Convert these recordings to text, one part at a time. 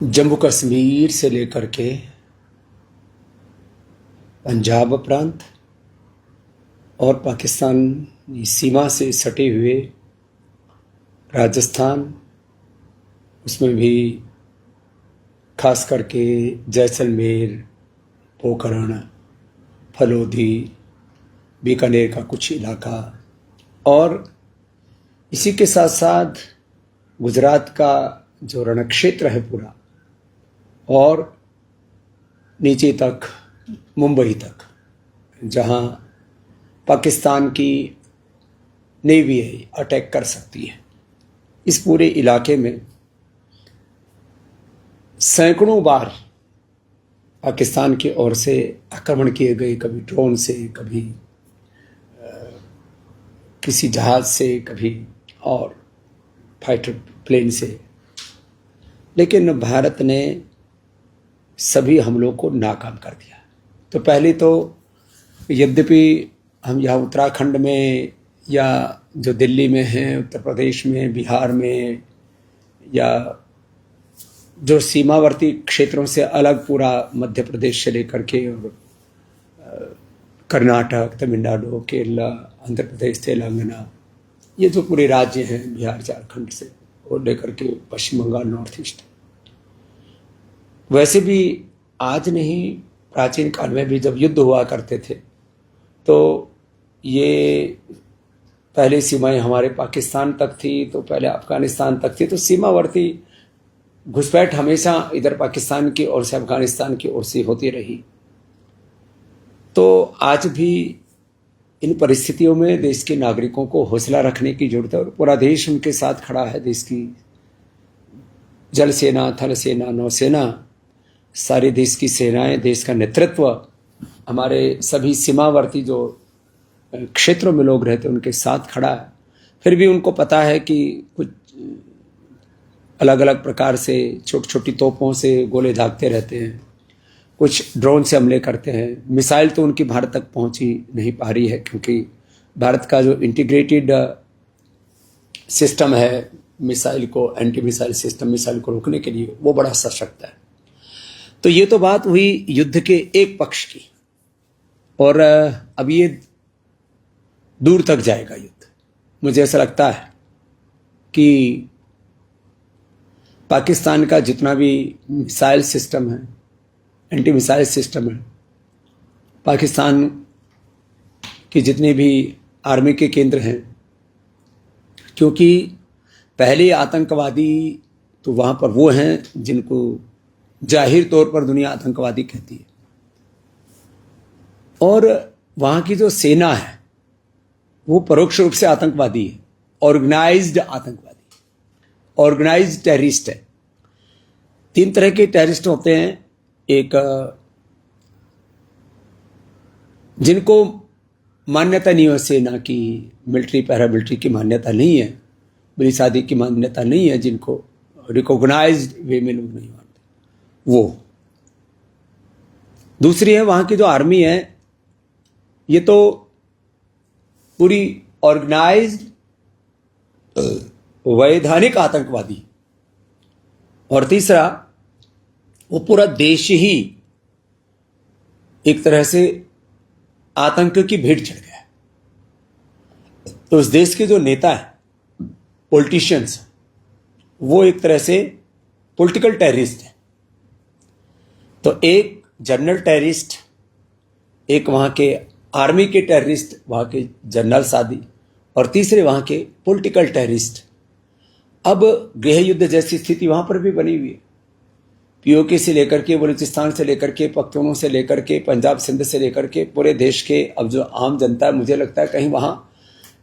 जम्मू कश्मीर से लेकर के पंजाब प्रांत और पाकिस्तान की सीमा से सटे हुए राजस्थान, उसमें भी खास करके जैसलमेर, पोखरण, फलोदी, बीकानेर का कुछ इलाका और इसी के साथ साथ गुजरात का जो रणक्षेत्र है पूरा और नीचे तक मुंबई तक, जहां पाकिस्तान की नेवी अटैक कर सकती है, इस पूरे इलाके में सैकड़ों बार पाकिस्तान की ओर से आक्रमण किए गए, कभी ड्रोन से, कभी किसी जहाज से, कभी और फाइटर प्लेन से, लेकिन भारत ने सभी हमलों को नाकाम कर दिया। तो पहले तो यद्यपि हम यहाँ उत्तराखंड में या जो दिल्ली में हैं, उत्तर प्रदेश में, बिहार में या जो सीमावर्ती क्षेत्रों से अलग पूरा मध्य प्रदेश से लेकर के और कर्नाटक, तमिलनाडु, केरला, आंध्र प्रदेश, तेलंगाना, ये जो पूरे राज्य हैं बिहार झारखंड से और लेकर के पश्चिम बंगाल, नॉर्थ ईस्ट, वैसे भी आज नहीं, प्राचीन काल में भी जब युद्ध हुआ करते थे तो ये पहले सीमाएं हमारे पाकिस्तान तक थी, तो पहले अफगानिस्तान तक थी, तो सीमावर्ती घुसपैठ हमेशा इधर पाकिस्तान की ओर से अफगानिस्तान की ओर से होती रही। तो आज भी इन परिस्थितियों में देश के नागरिकों को हौसला रखने की जरूरत है और पूरा देश उनके साथ खड़ा है। देश की जल सेना, थल सेना, नौसेना, सारे देश की सेनाएं, देश का नेतृत्व, हमारे सभी सीमावर्ती जो क्षेत्रों में लोग रहते हैं उनके साथ खड़ा है। फिर भी उनको पता है कि कुछ अलग अलग प्रकार से छोटी छोटी तोपों से गोले दागते रहते हैं, कुछ ड्रोन से हमले करते हैं। मिसाइल तो उनकी भारत तक पहुंची नहीं पा रही है, क्योंकि भारत का जो इंटीग्रेटेड सिस्टम है मिसाइल को, एंटी मिसाइल सिस्टम, मिसाइल को रोकने के लिए, वो बड़ा सशक्त है। तो ये तो बात हुई युद्ध के एक पक्ष की, और अब ये दूर तक जाएगा युद्ध। मुझे ऐसा लगता है कि पाकिस्तान का जितना भी मिसाइल सिस्टम है, एंटी मिसाइल सिस्टम है, पाकिस्तान के जितने भी आर्मी के केंद्र हैं, क्योंकि पहले आतंकवादी तो वहाँ पर वो हैं जिनको जाहिर तौर पर दुनिया आतंकवादी कहती है, और वहाँ की जो सेना है वो परोक्ष रूप से आतंकवादी है, ऑर्गेनाइज्ड आतंकवादी, ऑर्गेनाइज्ड टेररिस्ट है। 3 तरह के टेररिस्ट होते हैं। एक जिनको मान्यता नहीं है सेना की, मिलिट्री, पैरामिलिट्री की मान्यता नहीं है, पुलिस आदि की मान्यता नहीं है, जिनको रिकॉग्नाइज्ड वे में लोग नहीं मानते, वो। दूसरी है वहां की जो आर्मी है, ये तो पूरी ऑर्गेनाइज्ड वैधानिक आतंकवादी। और तीसरा, वो पूरा देश ही एक तरह से आतंक की भेंट चढ़ गया। तो उस देश के जो नेता है, पॉलिटिशियंस, वो एक तरह से पॉलिटिकल टेररिस्ट है। तो एक जनरल टेररिस्ट, एक वहां के आर्मी के टेररिस्ट, वहां के जनरल आदि, और तीसरे वहां के पॉलिटिकल टेररिस्ट। अब गृह युद्ध जैसी स्थिति वहां पर भी बनी हुई है। पीओके से लेकर के, बलूचिस्तान से लेकर के, पख्तूनों से लेकर के, पंजाब सिंध से लेकर के पूरे देश के अब जो आम जनता है, मुझे लगता है कहीं वहां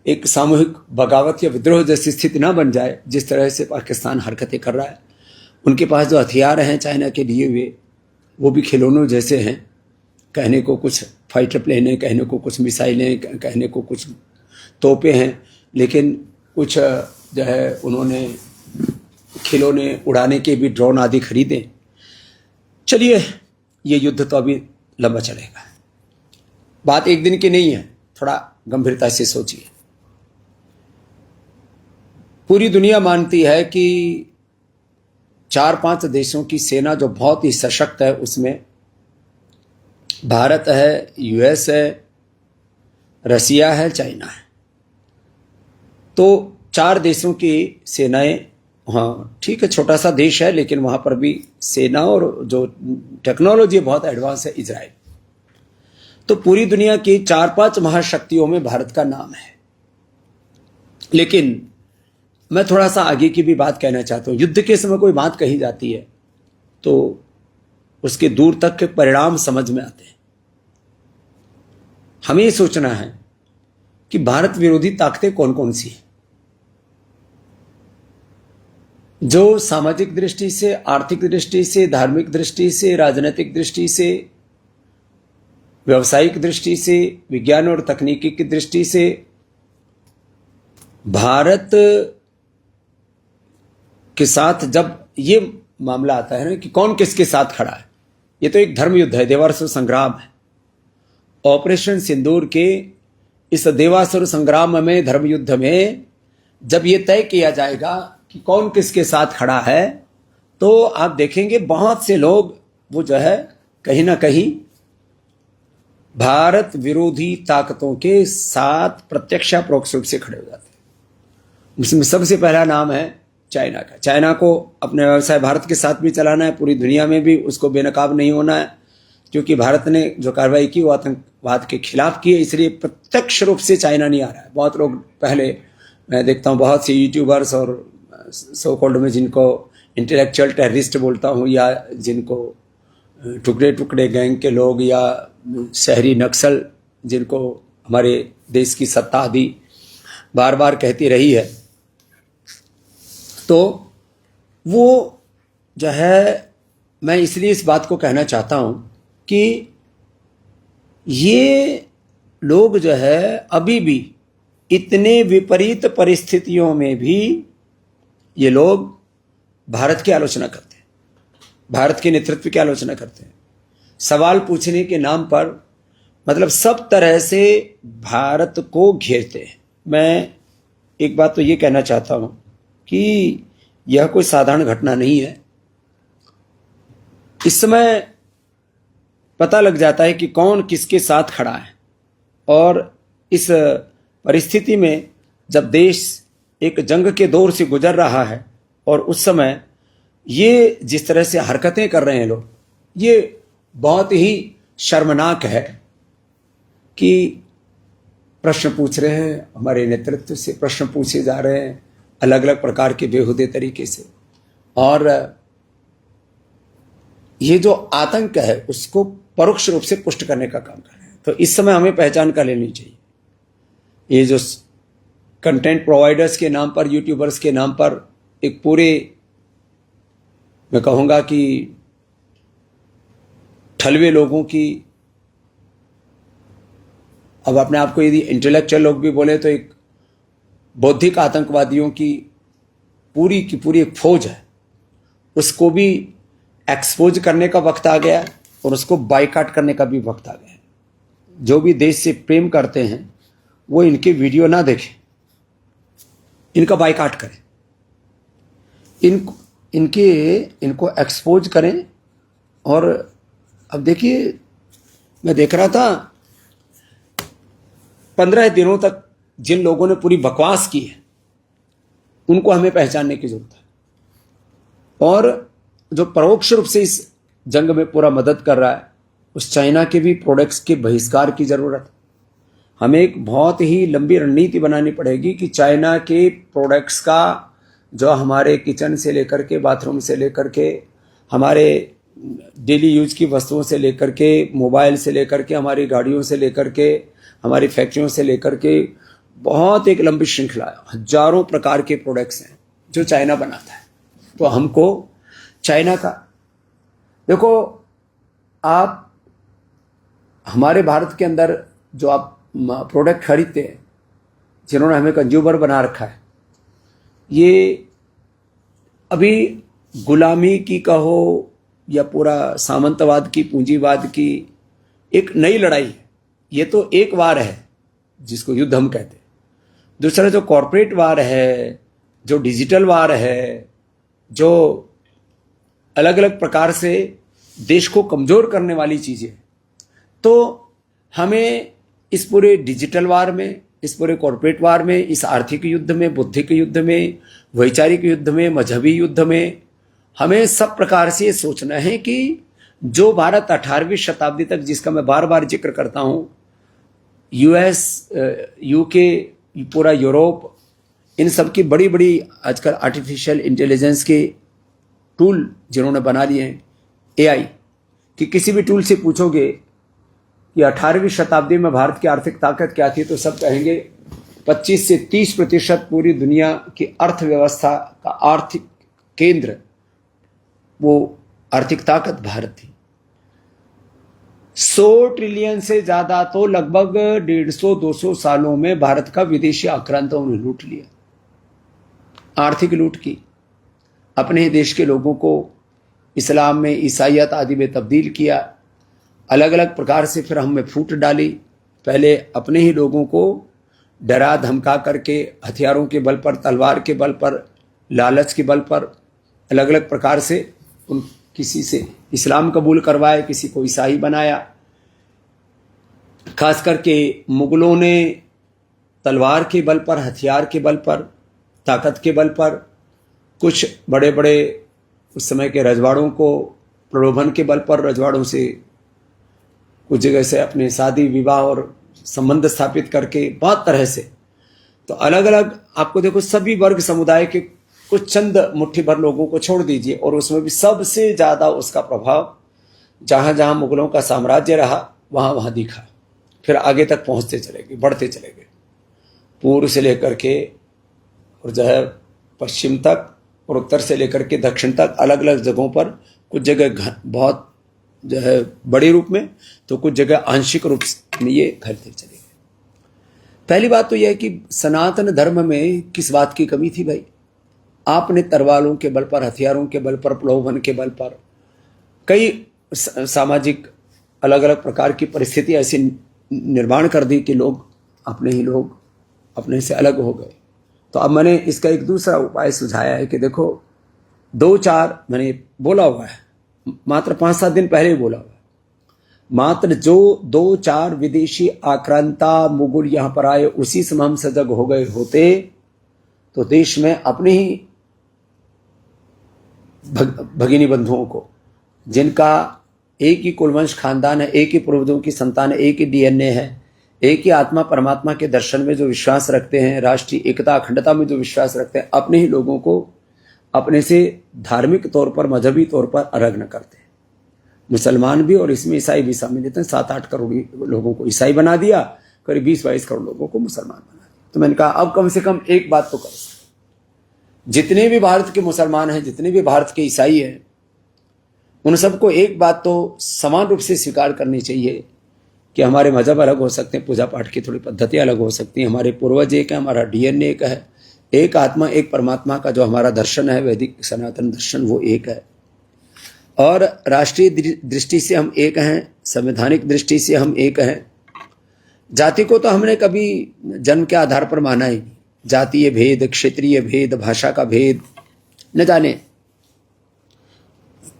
एक सामूहिक बगावत या विद्रोह जैसी स्थिति ना बन जाए, जिस तरह से पाकिस्तान हरकतें कर रहा है। उनके पास जो हथियार हैं चाइना के लिए हुए, वो भी खिलौनों जैसे हैं। कहने को कुछ फाइटर प्लेन है, कहने को कुछ मिसाइलें, कहने को कुछ तोपें हैं, लेकिन कुछ जो है उन्होंने खिलौने उड़ाने के भी ड्रोन आदि खरीदे। चलिए, ये युद्ध तो अभी लंबा चलेगा, बात एक दिन की नहीं है, थोड़ा गंभीरता से सोचिए। पूरी दुनिया मानती है कि 4-5 देशों की सेना जो बहुत ही सशक्त है, उसमें भारत है, यूएस है, रसिया है, चाइना है। तो 4 देशों की सेनाएं, हाँ ठीक है, छोटा सा देश है लेकिन वहां पर भी सेना और जो टेक्नोलॉजी बहुत एडवांस है, इजराइल। तो पूरी दुनिया की 4-5 महाशक्तियों में भारत का नाम है। लेकिन मैं थोड़ा सा आगे की भी बात कहना चाहता हूं। युद्ध के समय कोई बात कही जाती है तो उसके दूर तक के परिणाम समझ में आते हैं। हमें ये सोचना है कि भारत विरोधी ताकतें कौन कौन सी हैं, जो सामाजिक दृष्टि से, आर्थिक दृष्टि से, धार्मिक दृष्टि से, राजनीतिक दृष्टि से, व्यावसायिक दृष्टि से, विज्ञान और तकनीकी की दृष्टि से भारत के साथ जब ये मामला आता है ना कि कौन किसके साथ खड़ा है, ये तो एक धर्म युद्ध है, देवासुर संग्राम है। ऑपरेशन सिंदूर के इस देवासुर संग्राम में, धर्म युद्ध में जब ये तय किया जाएगा कि कौन किसके साथ खड़ा है, तो आप देखेंगे बहुत से लोग वो जो है कहीं ना कहीं भारत विरोधी ताकतों के साथ प्रत्यक्ष या परोक्ष रूप से खड़े हो जाते हैं। उसमें सबसे पहला नाम है चाइना का। चाइना को अपने व्यवसाय भारत के साथ भी चलाना है, पूरी दुनिया में भी उसको बेनकाब नहीं होना है, क्योंकि भारत ने जो कार्रवाई की वो आतंकवाद के खिलाफ की है, इसलिए प्रत्यक्ष रूप से चाइना नहीं आ रहा है। बहुत लोग, पहले मैं देखता हूँ बहुत से यूट्यूबर्स और सो कॉल्ड में जिनको इंटेलेक्चुअल टेररिस्ट बोलता हूँ, या जिनको टुकड़े टुकड़े गैंग के लोग, या शहरी नक्सल जिनको हमारे देश की सत्ता आदि बार बार कहती रही है, तो वो जो है, मैं इसलिए इस बात को कहना चाहता हूं कि ये लोग जो है अभी भी इतने विपरीत परिस्थितियों में भी ये लोग भारत की आलोचना करते हैं, भारत के नेतृत्व की आलोचना करते हैं, सवाल पूछने के नाम पर मतलब सब तरह से भारत को घेरते हैं। मैं एक बात तो ये कहना चाहता हूं कि यह कोई साधारण घटना नहीं है। इस समय पता लग जाता है कि कौन किसके साथ खड़ा है, और इस परिस्थिति में जब देश एक जंग के दौर से गुजर रहा है और उस समय ये जिस तरह से हरकतें कर रहे हैं लोग, ये बहुत ही शर्मनाक है कि प्रश्न पूछ रहे हैं, हमारे नेतृत्व से प्रश्न पूछे जा रहे हैं अलग अलग प्रकार के बेहुदे तरीके से, और ये जो आतंक है उसको परोक्ष रूप से पुष्ट करने का काम कर रहे हैं। तो इस समय हमें पहचान कर लेनी चाहिए। ये जो कंटेंट प्रोवाइडर्स के नाम पर, यूट्यूबर्स के नाम पर एक पूरे, मैं कहूंगा कि ठलवे लोगों की, अब अपने आप को यदि इंटेलेक्चुअल लोग भी बोले तो एक बौद्धिक आतंकवादियों की पूरी एक फौज है, उसको भी एक्सपोज करने का वक्त आ गया और उसको बाइकाट करने का भी वक्त आ गया। जो भी देश से प्रेम करते हैं वो इनके वीडियो ना देखें, इनका बाइकाट करें, इनको एक्सपोज करें। और अब देखिए, मैं देख रहा था 15 दिनों तक जिन लोगों ने पूरी बकवास की है उनको हमें पहचानने की जरूरत है, और जो परोक्ष रूप से इस जंग में पूरा मदद कर रहा है उस चाइना के भी प्रोडक्ट्स के बहिष्कार की जरूरत है। हमें एक बहुत ही लंबी रणनीति बनानी पड़ेगी कि चाइना के प्रोडक्ट्स का, जो हमारे किचन से लेकर के, बाथरूम से लेकर के, हमारे डेली यूज की वस्तुओं से लेकर के, मोबाइल से लेकर के, हमारी गाड़ियों से लेकर के, हमारी फैक्ट्रियों से लेकर के, बहुत एक लंबी श्रृंखला है, हजारों प्रकार के प्रोडक्ट्स हैं जो चाइना बनाता है। तो हमको चाइना का, देखो आप हमारे भारत के अंदर जो आप प्रोडक्ट खरीदते हैं, जिन्होंने हमें कंज्यूमर बना रखा है, ये अभी गुलामी की कहो या पूरा सामंतवाद की, पूंजीवाद की एक नई लड़ाई है। ये तो एक वार है जिसको युद्ध हम कहते हैं। दूसरा जो कॉरपोरेट वार है, जो डिजिटल वार है, जो अलग अलग प्रकार से देश को कमजोर करने वाली चीजें। तो हमें इस पूरे डिजिटल वार में, इस पूरे कॉर्पोरेट वार में, इस आर्थिक युद्ध में, बौद्धिक युद्ध में, वैचारिक युद्ध में, मजहबी युद्ध में हमें सब प्रकार से ये सोचना है कि जो भारत 18वीं शताब्दी तक, जिसका मैं बार बार जिक्र करता हूं, यूएस, यूके, पूरा यूरोप, इन सब की बड़ी बड़ी आजकल आर्टिफिशियल इंटेलिजेंस के टूल जिन्होंने बना लिए हैं, एआई, कि किसी भी टूल से पूछोगे कि 18वीं शताब्दी में भारत की आर्थिक ताकत क्या थी, तो सब कहेंगे 25 से 30% पूरी दुनिया की अर्थव्यवस्था का आर्थिक केंद्र, वो आर्थिक ताकत भारत थी। 100 ट्रिलियन से ज्यादा तो लगभग 150-200 सालों में भारत का विदेशी आक्रांताओं ने लूट लिया, आर्थिक लूट की, अपने ही देश के लोगों को इस्लाम में, ईसाइयत आदि में तब्दील किया, अलग अलग प्रकार से फिर हमें फूट डाली। पहले अपने ही लोगों को डरा धमका करके, हथियारों के बल पर, तलवार के बल पर, लालच के बल पर अलग अलग प्रकार से किसी से इस्लाम कबूल करवाए, किसी को ईसाई बनाया। खास करके मुगलों ने तलवार के बल पर, हथियार के बल पर, ताकत के बल पर, कुछ बड़े बड़े उस समय के रजवाड़ों को प्रलोभन के बल पर, रजवाड़ों से कुछ जगह से अपने शादी विवाह और संबंध स्थापित करके बहुत तरह से, तो अलग अलग आपको देखो, सभी वर्ग समुदाय के कुछ चंद मुट्ठी भर लोगों को छोड़ दीजिए, और उसमें भी सबसे ज्यादा उसका प्रभाव जहां जहां मुगलों का साम्राज्य रहा वहां वहां दिखा। फिर आगे तक पहुंचते चले गए, बढ़ते चले गए, पूर्व से लेकर के और जो है पश्चिम तक, और उत्तर से लेकर के दक्षिण तक, अलग अलग जगहों पर, कुछ जगह बहुत जो है बड़े रूप में, तो कुछ जगह आंशिक रूप में ये फैलते चले गए। पहली बात तो यह है कि सनातन धर्म में किस बात की कमी थी भाई? आपने तलवारों के बल पर, हथियारों के बल पर, प्रलोभन के बल पर, कई सामाजिक अलग अलग प्रकार की परिस्थिति ऐसी निर्माण कर दी कि लोग अपने से अलग हो गए। तो अब मैंने इसका एक दूसरा उपाय सुझाया है कि देखो, 2-4 मैंने बोला हुआ है, मात्र 5-7 दिन पहले ही बोला हुआ है, मात्र जो 2-4 विदेशी आक्रांता मुगल यहां पर आए, उसी समय हम सजग हो गए होते तो देश में अपने ही भगिनी बंधुओं को, जिनका एक ही कुलवंश खानदान है, एक ही पूर्वजों की संतान है, एक ही डीएनए है, एक ही आत्मा परमात्मा के दर्शन में जो विश्वास रखते हैं, राष्ट्रीय एकता अखंडता में जो विश्वास रखते हैं, अपने ही लोगों को अपने से धार्मिक तौर पर, मजहबी तौर पर अलग न करते हैं। मुसलमान भी और इसमें ईसाई भी सम्मिलित हैं। 7-8 करोड़ लोगों को ईसाई बना दिया, करीब 20-22 करोड़ लोगों को मुसलमान बना दिया। तो मैंने कहा अब कम से कम एक बात तो करो, जितने भी भारत के मुसलमान हैं, जितने भी भारत के ईसाई हैं, उन सबको एक बात तो समान रूप से स्वीकार करनी चाहिए कि हमारे मजहब अलग हो सकते हैं, पूजा पाठ की थोड़ी पद्धति अलग हो सकती हैं, हमारे पूर्वज एक है, हमारा डीएनए एक है, एक आत्मा, एक परमात्मा का जो हमारा दर्शन है, वैदिक सनातन दर्शन, वो एक है। और राष्ट्रीय दृष्टि से हम एक हैं, संवैधानिक दृष्टि से हम एक हैं। जाति को तो हमने कभी जन्म के आधार पर माना ही नहीं। जातीय भेद, क्षेत्रीय भेद, भाषा का भेद, न जाने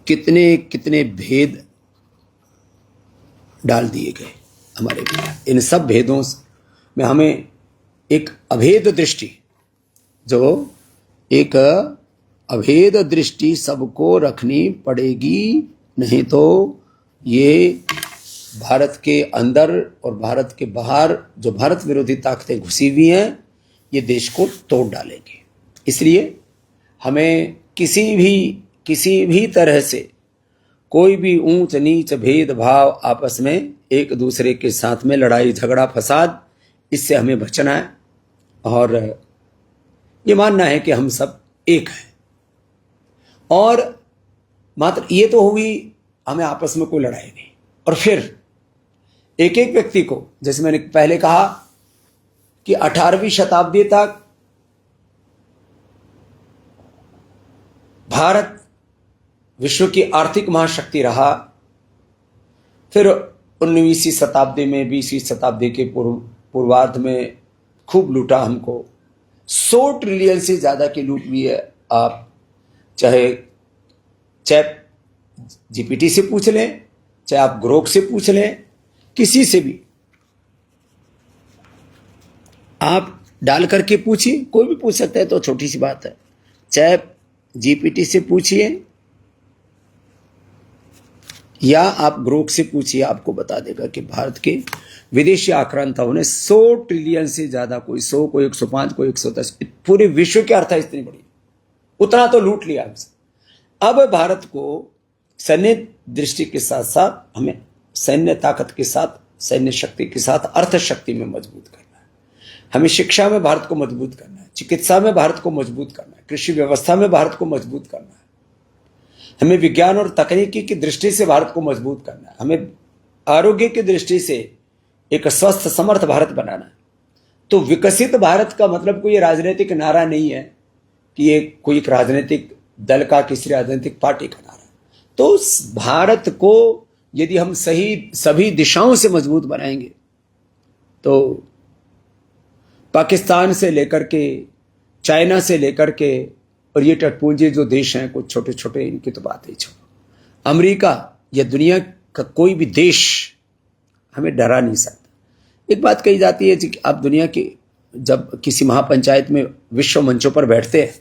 कितने कितने भेद डाल दिए गए हमारे भीतर। इन सब भेदों में हमें एक अभेद दृष्टि, जो एक अभेद दृष्टि सबको रखनी पड़ेगी, नहीं तो ये भारत के अंदर और भारत के बाहर जो भारत विरोधी ताकतें घुसी हुई हैं, ये देश को तोड़ डालेंगे। इसलिए हमें किसी भी तरह से कोई भी ऊंच नीच भेदभाव, आपस में एक दूसरे के साथ में लड़ाई झगड़ा फसाद, इससे हमें बचना है और ये मानना है कि हम सब एक हैं। और मात्र ये तो हुई, हमें आपस में कोई लड़ाई नहीं। और फिर एक एक व्यक्ति को, जैसे मैंने पहले कहा कि 18वीं शताब्दी तक भारत विश्व की आर्थिक महाशक्ति रहा, फिर 19वीं शताब्दी में, 20वीं शताब्दी के पूर्वार्ध में खूब लूटा हमको। 100 ट्रिलियन से ज्यादा की लूट हुई है। आप चाहे चैप जीपीटी से पूछ लें, चाहे आप ग्रोक से पूछ लें, किसी से भी आप डाल करके पूछिए, कोई भी पूछ सकता है, तो छोटी सी बात है। चाहे जीपीटी से पूछिए या आप ग्रोक से पूछिए, आपको बता देगा कि भारत के विदेशी आक्रांताओं ने 100 ट्रिलियन से ज्यादा, कोई 100, कोई 105, कोई 110, पूरे विश्व की अर्थव्यवस्था इतनी बड़ी, उतना तो लूट लिया हमसे। अब भारत को सैन्य दृष्टि के साथ साथ हमें सैन्य ताकत के साथ, सैन्य शक्ति के साथ अर्थ शक्ति में मजबूत करना है। हमें शिक्षा में भारत को मजबूत करना है, चिकित्सा में भारत को मजबूत करना है, कृषि व्यवस्था में भारत को मजबूत करना है, हमें विज्ञान और तकनीकी की दृष्टि से भारत को मजबूत करना है, हमें आरोग्य की दृष्टि से एक स्वस्थ समर्थ भारत बनाना है। तो विकसित भारत का मतलब कोई राजनीतिक नारा नहीं है कि ये कोई एक राजनीतिक दल का, किसी राजनीतिक पार्टी का नारा। तो भारत को यदि हम सभी दिशाओं से मजबूत बनाएंगे तो पाकिस्तान से लेकर के, चाइना से लेकर के, और ये तटपुंजी जो देश हैं कुछ छोटे छोटे, इनकी तो बात ही छोड़ो, अमेरिका या दुनिया का कोई भी देश हमें डरा नहीं सकता। एक बात कही जाती है कि आप दुनिया की जब किसी महापंचायत में विश्व मंचों पर बैठते हैं,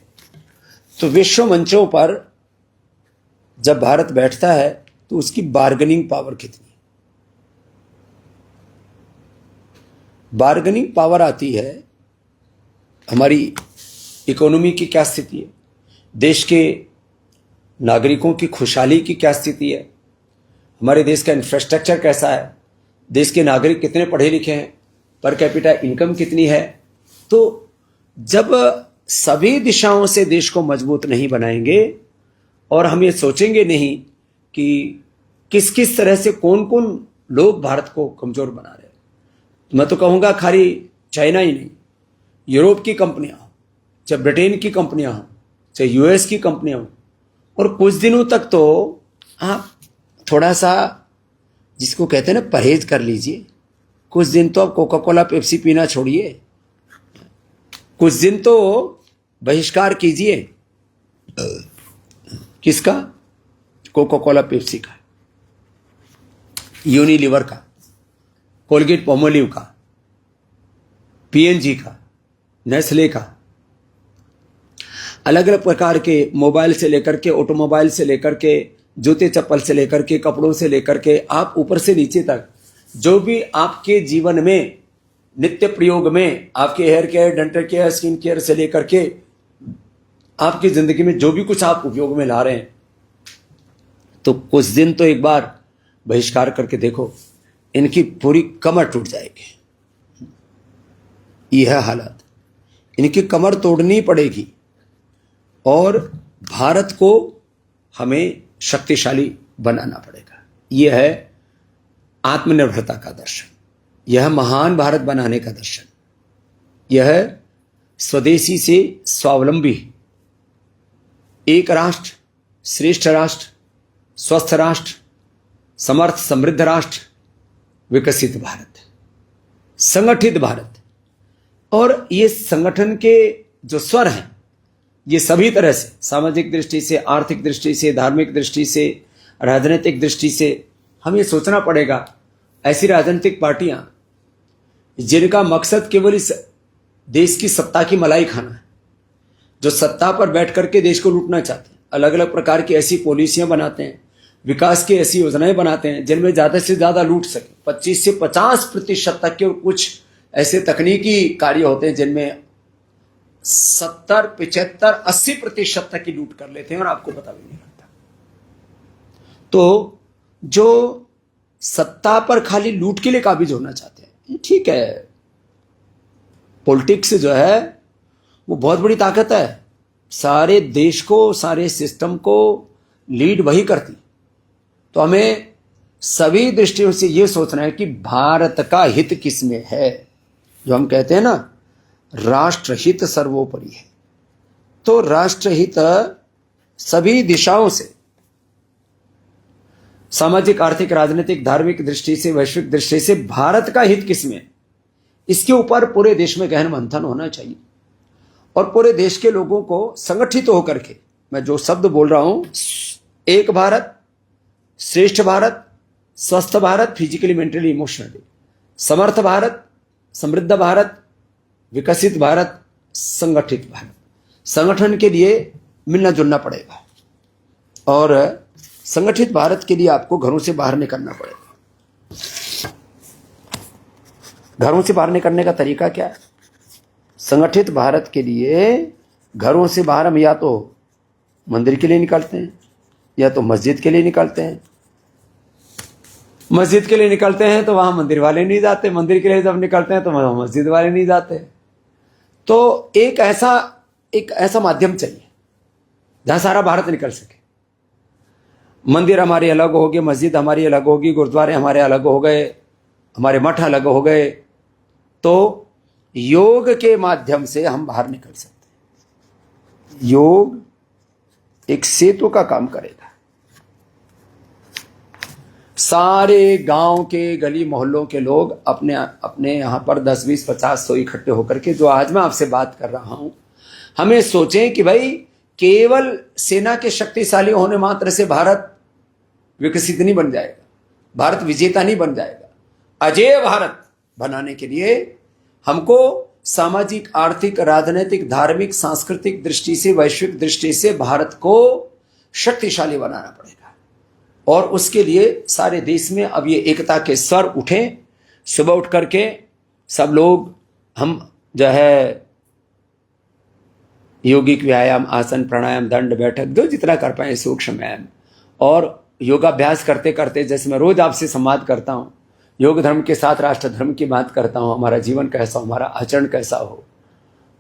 तो विश्व मंचों पर जब भारत बैठता है तो उसकी बार्गेनिंग पावर कितनी है? बार्गेनिंग पावर आती है, हमारी इकोनॉमी की क्या स्थिति है, देश के नागरिकों की खुशहाली की क्या स्थिति है, हमारे देश का इंफ्रास्ट्रक्चर कैसा है, देश के नागरिक कितने पढ़े लिखे हैं, पर कैपिटा इनकम कितनी है। तो जब सभी दिशाओं से देश को मजबूत नहीं बनाएंगे और हम ये सोचेंगे नहीं कि किस किस तरह से कौन कौन लोग भारत को कमजोर बना रहे हैं, तो मैं तो कहूँगा खाली चाइना ही नहीं, यूरोप की कंपनियां हो, चाहे ब्रिटेन की कंपनियां हो, चाहे यूएस की कंपनियां हो, और कुछ दिनों तक तो आप थोड़ा सा जिसको कहते हैं ना परहेज कर लीजिए। कुछ दिन तो आप कोका कोला पेप्सी पीना छोड़िए, कुछ दिन तो बहिष्कार कीजिए। किसका? कोका कोला पेप्सी का, यूनिलीवर का, कोलगेट पोमोलिव का, पीएनजी का, नेस्ले का, अलग अलग प्रकार के मोबाइल से लेकर के, ऑटोमोबाइल से लेकर के, जूते चप्पल से लेकर के, कपड़ों से लेकर के, आप ऊपर से नीचे तक जो भी आपके जीवन में नित्य प्रयोग में, आपके hair care, dental care, skin care से लेकर के आपकी जिंदगी में जो भी कुछ आप उपयोग में ला रहे हैं, तो कुछ दिन तो एक बार बहिष्कार करके देखो, इनकी पूरी कमर टूट जाएगी। यह हालत, इनकी कमर तोड़नी पड़ेगी और भारत को हमें शक्तिशाली बनाना पड़ेगा। यह है आत्मनिर्भरता का दर्शन, यह महान भारत बनाने का दर्शन, यह स्वदेशी से स्वावलंबी, एक राष्ट्र श्रेष्ठ राष्ट्र, स्वस्थ राष्ट्र, समर्थ समृद्ध राष्ट्र, विकसित भारत, संगठित भारत। और ये संगठन के जो स्वर हैं, ये सभी तरह से, सामाजिक दृष्टि से, आर्थिक दृष्टि से, धार्मिक दृष्टि से, राजनीतिक दृष्टि से, हम ये सोचना पड़ेगा ऐसी राजनीतिक पार्टियां जिनका मकसद केवल इस देश की सत्ता की मलाई खाना है, जो सत्ता पर बैठ करके देश को लूटना चाहते हैं, अलग अलग प्रकार की ऐसी पॉलिसियां बनाते हैं, विकास की ऐसी योजनाएं बनाते हैं जिनमें ज्यादा से ज्यादा लूट सके, 25 से 50% तक के, और कुछ ऐसे तकनीकी कार्य होते हैं जिनमें 70, 75, 80% तक की लूट कर लेते हैं और आपको पता भी नहीं लगता। तो जो सत्ता पर खाली लूट के लिए काबिज होना चाहते हैं, ठीक है, पॉलिटिक्स जो है वो बहुत बड़ी ताकत है, सारे देश को, सारे सिस्टम को लीड वही करती। तो हमें सभी दृष्टियों से ये सोचना है कि भारत का हित किसमें है, जो हम कहते हैं ना राष्ट्रहित सर्वोपरि है। तो राष्ट्रहित सभी दिशाओं से, सामाजिक, आर्थिक, राजनीतिक, धार्मिक दृष्टि से, वैश्विक दृष्टि से भारत का हित किसमें, इसके ऊपर पूरे देश में गहन मंथन होना चाहिए और पूरे देश के लोगों को संगठित होकर के, मैं जो शब्द बोल रहा हूं, एक भारत श्रेष्ठ भारत, स्वस्थ भारत, फिजिकली, मेंटली, इमोशनली, समर्थ भारत, समृद्ध भारत, विकसित भारत, संगठित भारत। संगठन के लिए मिलना जुलना पड़ेगा और संगठित भारत के लिए आपको घरों से बाहर निकलना पड़ेगा। घरों से बाहर निकलने का तरीका क्या है? संगठित भारत के लिए घरों से बाहर हम या तो मंदिर के लिए निकलते हैं या तो मस्जिद के लिए निकलते हैं। मस्जिद के लिए निकलते हैं तो वहां मंदिर वाले नहीं जाते, मंदिर के लिए जब निकलते हैं तो वहां मस्जिद वाले नहीं जाते। तो एक ऐसा माध्यम चाहिए जहां सारा भारत निकल सके। मंदिर हमारे अलग हो गए, मस्जिद हमारी अलग होगी, गुरुद्वारे हमारे अलग हो गए, हमारे मठ अलग हो गए। तो योग के माध्यम से हम बाहर निकल सकते हैं। योग एक सेतु का काम करेगा। सारे गांव के गली मोहल्लों के लोग अपने अपने यहां पर 10, 20, 50, 100 इकट्ठे होकर के, जो आज मैं आपसे बात कर रहा हूं, हमें सोचें कि भाई केवल सेना के शक्तिशाली होने मात्र से भारत विकसित नहीं बन जाएगा, भारत विजेता नहीं बन जाएगा। अजेय भारत बनाने के लिए हमको सामाजिक, आर्थिक, राजनीतिक, धार्मिक, सांस्कृतिक दृष्टि से, वैश्विक दृष्टि से भारत को शक्तिशाली बनाना पड़ेगा। और उसके लिए सारे देश में अब ये एकता के स्वर उठे। सुबह उठ करके सब लोग हम जो है योगिक व्यायाम, आसन, प्राणायाम, दंड बैठक, जो जितना कर पाए सूक्ष्म व्यायाम और योगाभ्यास करते करते, जैसे मैं रोज आपसे संवाद करता हूं, योग धर्म के साथ राष्ट्र धर्म की बात करता हूं, हमारा जीवन कैसा हो, हमारा आचरण कैसा हो,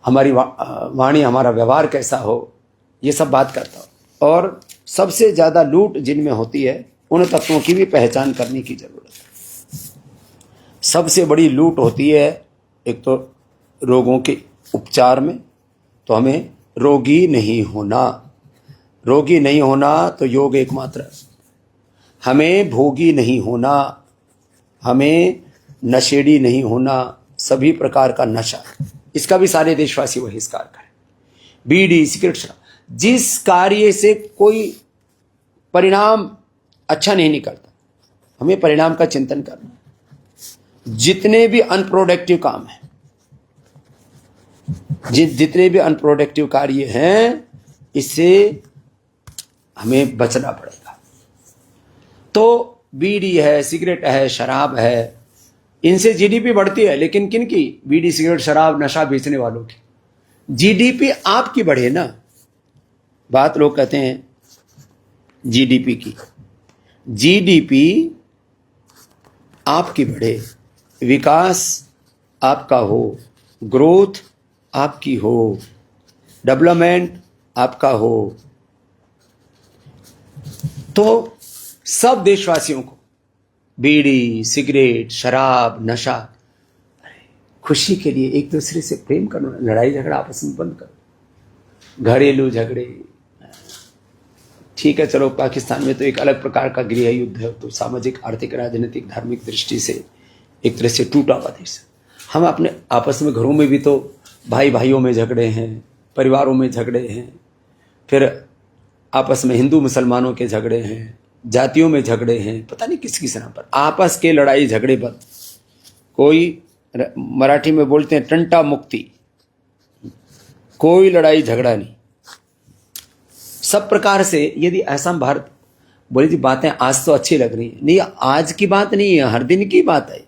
हमारी वाणी, हमारा व्यवहार कैसा हो, ये सब बात करता हूं। और सबसे ज्यादा लूट जिनमें होती है, उन तत्वों की भी पहचान करने की जरूरत है। सबसे बड़ी लूट होती है एक तो रोगों के उपचार में, तो हमें रोगी नहीं होना। रोगी नहीं होना तो योग एकमात्र। हमें भोगी नहीं होना, हमें नशेड़ी नहीं होना, सभी प्रकार का नशा, इसका भी सारे देशवासी बहिष्कार करें। बीड़ी, सिगरेट, शराब, जिस कार्य से कोई परिणाम अच्छा नहीं निकलता, हमें परिणाम का चिंतन करना। जितने भी अनप्रोडक्टिव काम है, जितने भी अनप्रोडक्टिव कार्य हैं, इससे हमें बचना पड़ेगा। तो बीड़ी है, सिगरेट है, शराब है, इनसे जीडीपी बढ़ती है, लेकिन किन की? बीड़ी, सिगरेट, शराब, नशा बेचने वालों की। जीडीपी आपकी बढ़े ना। बात लोग कहते हैं जीडीपी की। जीडीपी आपकी बढ़े, विकास आपका हो, ग्रोथ आपकी हो, डेवलपमेंट आपका हो। तो सब देशवासियों को बीड़ी, सिगरेट, शराब, नशा, खुशी के लिए एक दूसरे से प्रेम करो, लड़ाई झगड़ा आपस में बंद करो। घरेलू झगड़े ठीक है, चलो पाकिस्तान में तो एक अलग प्रकार का गृह युद्ध है, तो सामाजिक, आर्थिक, राजनीतिक, धार्मिक दृष्टि से एक तरह से टूटा हुआ देश। हम अपने आपस में घरों में भी तो भाई भाइयों में झगड़े हैं, परिवारों में झगड़े हैं, फिर आपस में हिंदू मुसलमानों के झगड़े हैं, जातियों में झगड़े हैं, पता नहीं किस किस नाम पर आपस के लड़ाई झगड़े बंद। कोई मराठी में बोलते हैं टंटा मुक्ति, कोई लड़ाई झगड़ा नहीं। सब प्रकार से यदि ऐसा भारत बोली थी, बातें आज तो अच्छी लग रही है, नहीं आज की बात नहीं है, हर दिन की बात है।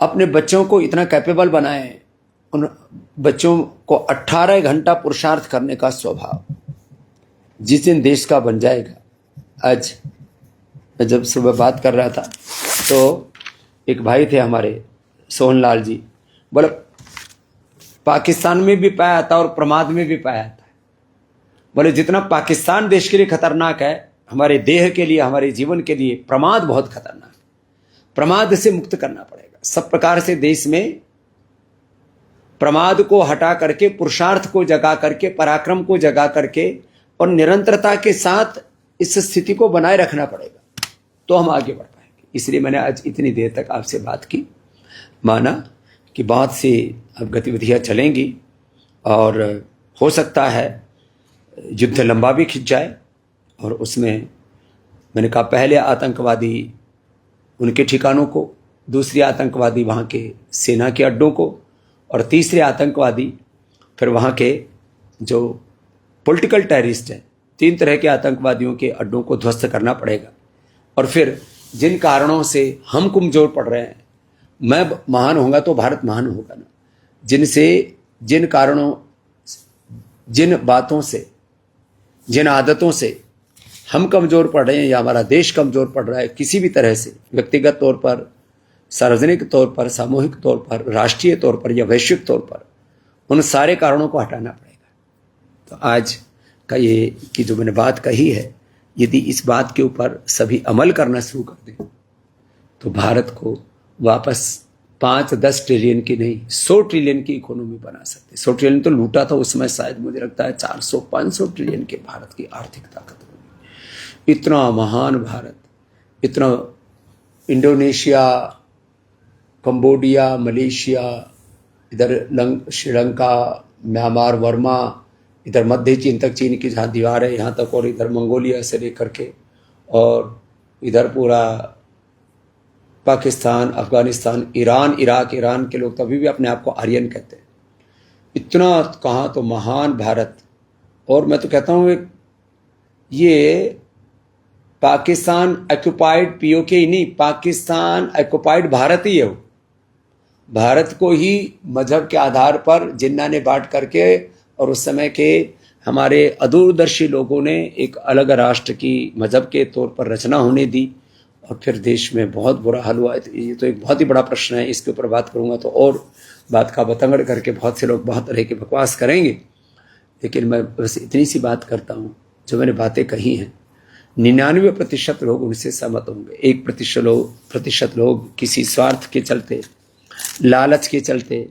अपने बच्चों को इतना कैपेबल बनाएं, उन बच्चों को 18 घंटा पुरुषार्थ करने का स्वभाव जिस दिन देश का बन जाएगा। आज मैं जब सुबह बात कर रहा था तो एक भाई थे हमारे, सोहनलाल जी, बोले पाकिस्तान में भी पाया था और प्रमाद में भी पाया था। बोले जितना पाकिस्तान देश के लिए खतरनाक है, हमारे देह के लिए, हमारे जीवन के लिए प्रमाद बहुत खतरनाक है। प्रमाद से मुक्त करना पड़ेगा। सब प्रकार से देश में प्रमाद को हटा करके, पुरुषार्थ को जगा करके, पराक्रम को जगा करके और निरंतरता के साथ इस स्थिति को बनाए रखना पड़ेगा, तो हम आगे बढ़ पाएंगे। इसलिए मैंने आज इतनी देर तक आपसे बात की। माना कि बहुत सी अब गतिविधियां चलेंगी और हो सकता है युद्ध लंबा भी खिंच जाए और उसमें मैंने कहा पहले आतंकवादी उनके ठिकानों को, दूसरे आतंकवादी वहाँ के सेना के अड्डों को, और तीसरे आतंकवादी फिर वहाँ के जो पॉलिटिकल टेररिस्ट हैं। 3 तरह के आतंकवादियों के अड्डों को ध्वस्त करना पड़ेगा। और फिर जिन कारणों से हम कमजोर पड़ रहे हैं, मैं महान होगा तो भारत महान होगा ना। जिन कारणों, जिन बातों से, जिन आदतों से हम कमजोर पड़ रहे हैं या हमारा देश कमजोर पड़ रहा है किसी भी तरह से, व्यक्तिगत तौर पर, सार्वजनिक तौर पर, सामूहिक तौर पर, राष्ट्रीय तौर पर या वैश्विक तौर पर, उन सारे कारणों को हटाना पड़ेगा। तो आज का ये कि जो मैंने बात कही है, यदि इस बात के ऊपर सभी अमल करना शुरू कर दें तो भारत को वापस 5-10 ट्रिलियन की नहीं 100 ट्रिलियन की इकोनॉमी बना सकते। 100 ट्रिलियन तो लूटा था उस समय, शायद मुझे लगता है 400-500 ट्रिलियन के भारत की आर्थिक ताकत होगी। इतना महान भारत, इतना इंडोनेशिया, कंबोडिया, मलेशिया, इधर श्रीलंका, म्यांमार, वर्मा, इधर मध्य चीन तक, चीन की जहाँ दीवार है यहाँ तक, और इधर मंगोलिया से लेकर के, और इधर पूरा Pakistan, Afghanistan, Iran, Iraq. Iran के लोग तो अभी भी अपने आप को आर्यन कहते हैं। इतना कहाँ तो महान भारत। और मैं तो कहता हूँ ये पाकिस्तान ऑक्युपाइड पीओके ही नहीं, पाकिस्तान ऑक्युपाइड भारत ही है। वो भारत को ही मजहब के आधार पर जिन्ना ने बांट करके, और उस समय के हमारे अदूरदर्शी लोगों ने एक अलग राष्ट्र की मजहब के तौर पर रचना होने दी, और फिर देश में बहुत बुरा हाल हुआ। ये तो एक बहुत ही बड़ा प्रश्न है, इसके ऊपर बात करूंगा तो और बात का बतंगड़ करके बहुत से लोग बहुत तरह की बकवास करेंगे। लेकिन मैं बस इतनी सी बात करता हूँ, जो मैंने बातें कही हैं 99% लोग उनसे सहमत होंगे। 1% लोग किसी स्वार्थ के चलते, लालच के चलते,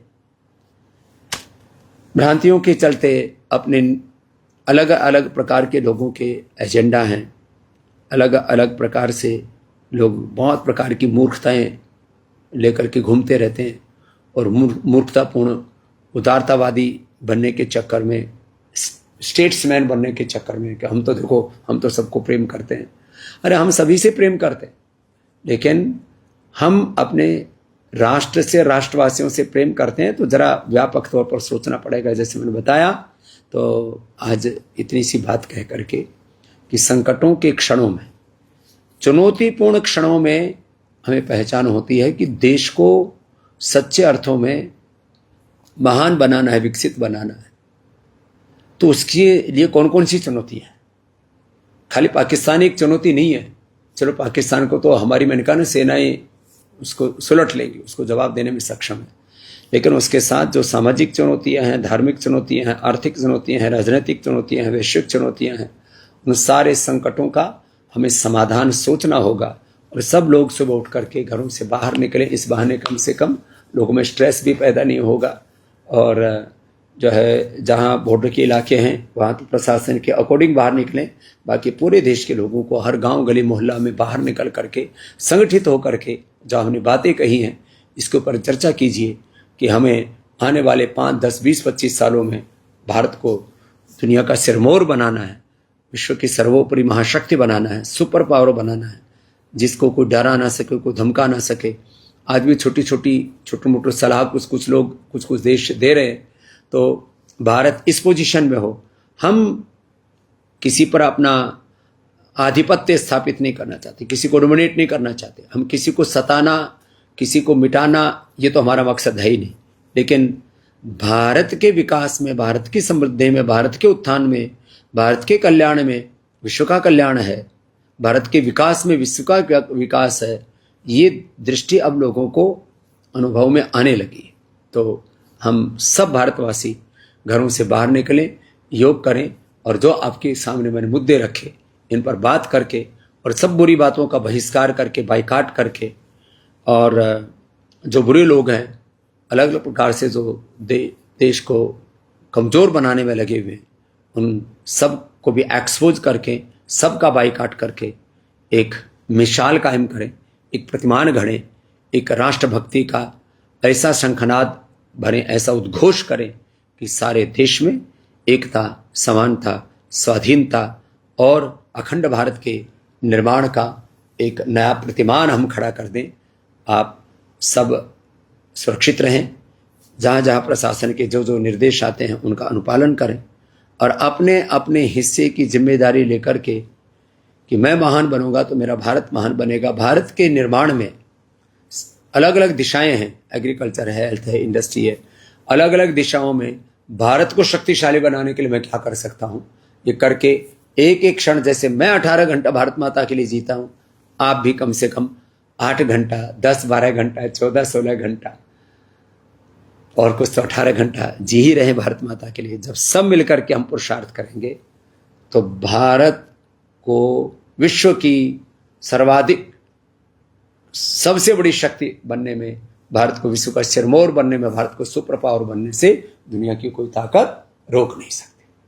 भ्रांतियों के चलते, अपने अलग अलग प्रकार के लोगों के एजेंडा हैं, अलग अलग प्रकार से लोग बहुत प्रकार की मूर्खताएं लेकर के घूमते रहते हैं, और मूर्खतापूर्ण उदारतावादी बनने के चक्कर में, स्टेट्समैन बनने के चक्कर में कि हम तो देखो, हम तो सबको प्रेम करते हैं। अरे हम सभी से प्रेम करते हैं, लेकिन हम अपने राष्ट्र से, राष्ट्रवासियों से प्रेम करते हैं तो जरा व्यापक तौर पर सोचना पड़ेगा। जैसे मैंने बताया, तो आज इतनी सी बात कह करके कि संकटों के क्षणों में, चुनौतीपूर्ण क्षणों में हमें पहचान होती है कि देश को सच्चे अर्थों में महान बनाना है, विकसित बनाना है। तो उसके लिए कौन कौन सी चुनौती है? खाली पाकिस्तान एक चुनौती नहीं है। चलो पाकिस्तान को तो हमारी, मैंने कहा ना, सेनाएं उसको सुलट लेंगी, उसको जवाब देने में सक्षम है। लेकिन उसके साथ जो सामाजिक चुनौतियां हैं, धार्मिक चुनौतियां हैं, आर्थिक चुनौतियां हैं, राजनीतिक चुनौतियां हैं, वैश्विक चुनौतियां हैं, उन सारे संकटों का हमें समाधान सोचना होगा। और सब लोग सुबह उठ करके घरों से बाहर निकलें। इस बहाने कम से कम लोगों में स्ट्रेस भी पैदा नहीं होगा। और जो है, जहाँ बॉर्डर के इलाके हैं वहाँ तो प्रशासन के अकॉर्डिंग बाहर निकलें। बाकी पूरे देश के लोगों को हर गांव, गली, मोहल्ला में बाहर निकल करके, संगठित होकर के, जो हमने बातें कही हैं इसके ऊपर चर्चा कीजिए कि हमें आने वाले 5, 10, 20, 25 सालों में भारत को दुनिया का सिरमौर बनाना है, विश्व की सर्वोपरि महाशक्ति बनाना है, सुपर पावर बनाना है, जिसको कोई डरा ना सके, कोई धमका ना सके। आज भी छोटी मोटी सलाह कुछ लोग, कुछ देश दे रहे हैं, तो भारत इस पोजीशन में हो। हम किसी पर अपना आधिपत्य स्थापित नहीं करना चाहते, किसी को डोमिनेट नहीं करना चाहते, हम किसी को सताना, किसी को मिटाना, ये तो हमारा मकसद है ही नहीं। लेकिन भारत के विकास में, भारत की समृद्धि में, भारत के उत्थान में, भारत के कल्याण में विश्व का कल्याण है, भारत के विकास में विश्व का विकास है, ये दृष्टि अब लोगों को अनुभव में आने लगी। तो हम सब भारतवासी घरों से बाहर निकलें, योग करें, और जो आपके सामने मैंने मुद्दे रखे इन पर बात करके, और सब बुरी बातों का बहिष्कार करके, बाइकाट करके, और जो बुरे लोग हैं अलग अलग प्रकार से जो देश को कमज़ोर बनाने में लगे हुए, उन सब को भी एक्सपोज करके, सबका बाइकाट करके एक मिसाल कायम करें, एक प्रतिमान गढ़ें, एक राष्ट्रभक्ति का ऐसा शंखनाद भरें, ऐसा उद्घोष करें कि सारे देश में एकता, समानता, स्वाधीनता और अखंड भारत के निर्माण का एक नया प्रतिमान हम खड़ा कर दें। आप सब सुरक्षित रहें, जहाँ जहाँ प्रशासन के जो जो निर्देश आते हैं उनका अनुपालन करें और अपने अपने हिस्से की जिम्मेदारी लेकर के कि मैं महान बनूंगा तो मेरा भारत महान बनेगा। भारत के निर्माण में अलग अलग दिशाएं हैं, एग्रीकल्चर है, हेल्थ है, इंडस्ट्री है। अलग अलग दिशाओं में भारत को शक्तिशाली बनाने के लिए मैं क्या कर सकता हूं, ये करके एक एक क्षण, जैसे मैं 18 घंटा भारत माता के लिए जीता हूं, आप भी कम से कम 8 घंटा, 10-12 घंटा, 14-16 घंटा और कुछ तो 18 घंटा जी ही रहे भारत माता के लिए। जब सब मिलकर के हम पुरुषार्थ करेंगे तो भारत को विश्व की सर्वाधिक सबसे बड़ी शक्ति बनने में, भारत को विश्व का सिरमौर बनने में, भारत को सुपर पावर बनने से दुनिया की कोई ताकत रोक नहीं सकती।